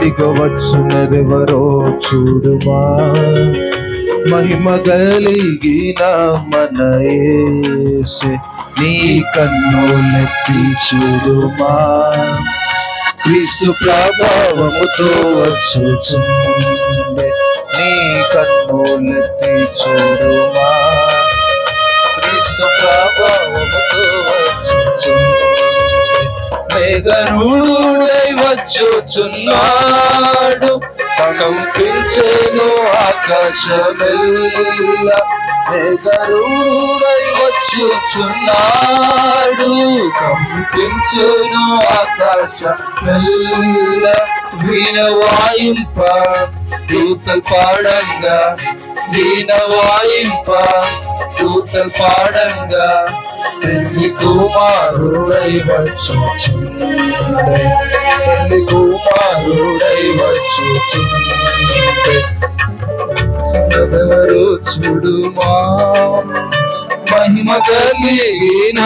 అదిగో వచ్చునదెవరో చూడుమా, మహిమ కలిగిన మన యేసే, నీ కన్నులెత్తి చూడుమా, క్రీస్తు ప్రభావముతో వచ్చుచుండే, నీ కన్నులెత్తి చూడుమా, క్రీస్తు ప్రభావముతో వచ్చుచుండే, మేఘరూఢుడై వచ్చుచున్నాడు, కంపించెను ఆకాశమెల్ల, మేఘరూఢుడై వచ్చుచున్నాడు, కంపించెను ఆకాశమెల్ల, వీణ వాయింప దూతలు పాడంగా, వీణ వాయింప దూతలు పాడంగా, పెళ్లి కుమారుడై వచ్చుచుండే, పెళ్లి కుమారుడై వచ్చుచుండే, ఎవరు చూడుమా, మహిమ కలిగిన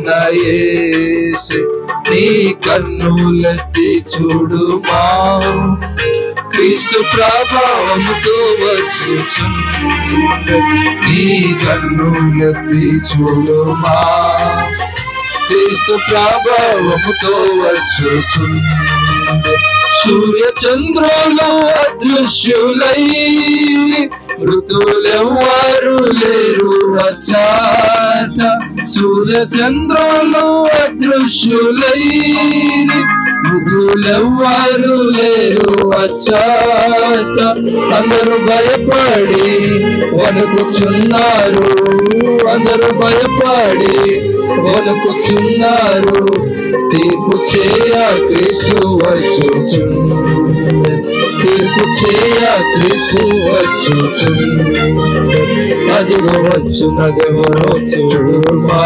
నా యేసే, నీ కన్నులెత్తి చూడుమా, క్రీస్తు ప్రభావముతో వచ్చుచుండే, నీ కన్నులెత్తి చూడుమా, క్రీస్తు ప్రభావముతో వచ్చుచుండే, సూర్య చంద్రులు అదృశ్యులై, మృతులెవ్వరు లేరు వచ్చాట, సూర్య చంద్రులు అదృశ్యులై, మృతులెవ్వరు లేరు వచ్చాట, అందరూ భయపడి వణుకుచున్నారు, అందరూ భయపడి వణుకుచున్నారు, తీర్పు చేయ క్రీస్తు వచ్చుచుండే, తీర్పు చేయ క్రీస్తు వచ్చుచుండే, అదిగో వచ్చునదెవరో చూడుమా,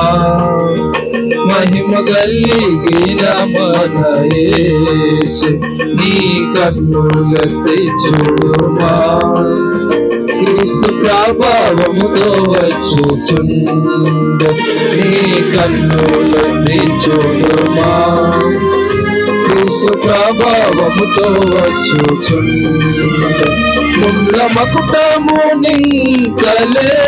మహిమ కలిగిన మన యేసే, నీ కన్నులెత్తి చూడుమా, క్రీస్తు ప్రభావముతో వచ్చుచుండే, నీ కన్నులెత్తి చూడుమా, క్రీస్తు ప్రభావముతో వచ్చుచుండే, ముళ్ళ మకుటము నింకలేదు,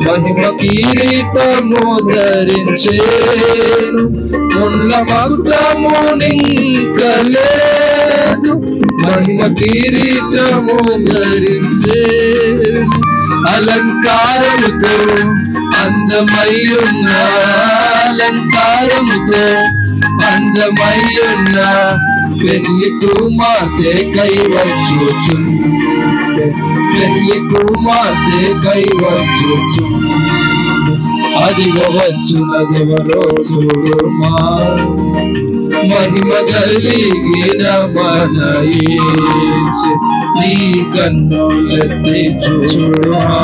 మహిమ కిరీటము ధరించేను, ముళ్ళ మకుటము నింకలేదు, మహిమ కిరీటము ధరించేను, అలంకారముతో అందమయ్యున్న, అలంకారముతో అందమయ్యున్న, పెళ్లి కుమార్తె కై వచ్చుచుండే, పెళ్లి కుమార్తె కై వచ్చుచుండే, అదిగో వచ్చునదెవరో చూడుమా, మహిమ కలిగిన మన యేసే, నీ కన్నులెత్తి చూడుమా,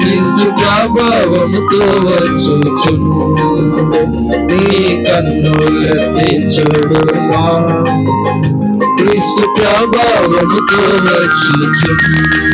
క్రీస్తు ప్రభావముతో వచ్చుచుండే, నీ కన్నులెత్తి చూడుమా, క్రీస్తు ప్రభావముతో వచ్చుచుండే.